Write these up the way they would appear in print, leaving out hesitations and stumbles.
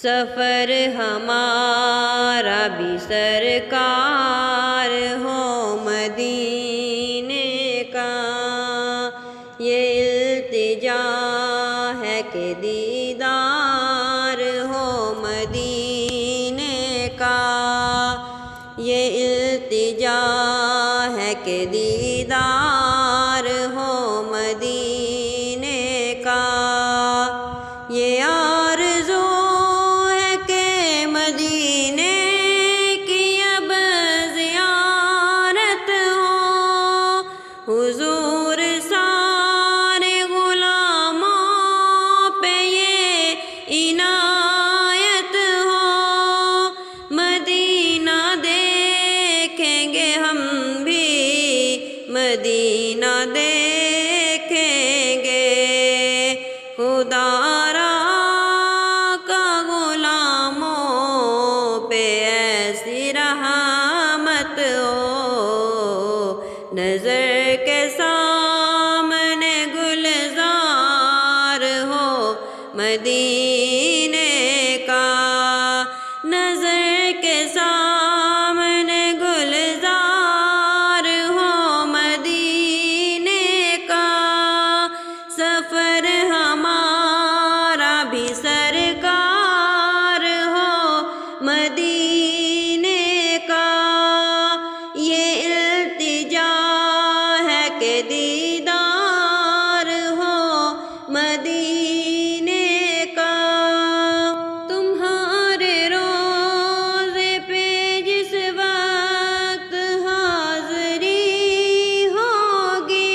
سفر ہمارا بھی سرکار ہو مدینے کا، یہ التجا ہے کہ دیدار ہو مدینے کا، یہ التجا ہے کہ دیدار ہو مدینے کا، یہ آرزو ہے کہ مدینے کی اب زیارت ہو، حضور سارے غلاموں پہ یہ عنایت ہو، مدینہ دیکھیں گے ہم بھی، مدینہ دیکھیں گے، خدا را کا غلاموں پہ ایسی رحمت ہو، نظر کے سامنے گلزار ہو مدینے کا، نظر کے سامنے گلزار ہو مدینے کا، سفر ہمارا بھی سرکار ہو مدینے کا، یہ التجا ہے کہ دیدار ہو مدینے کا، تمہارے روضے پہ جس وقت حاضری ہوگی،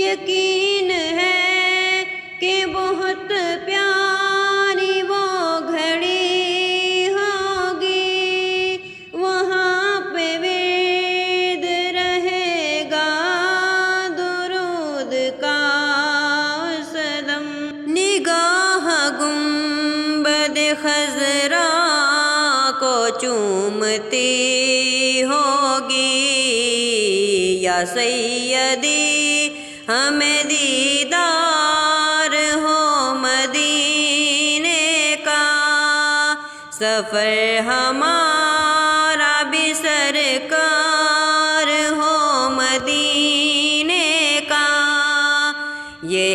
یقین ہے کہ بہت پیاری وہ گھڑی ہوگی، وہاں پہ ورد رہے گا درود کا صدم، نگاہ گنبد خضرا کو چومتی ہوگی، یا سیدی ہمیں دیدار ہو مدینے کا، سفر ہمارا بھی سرکار ہو مدینے کا، یہ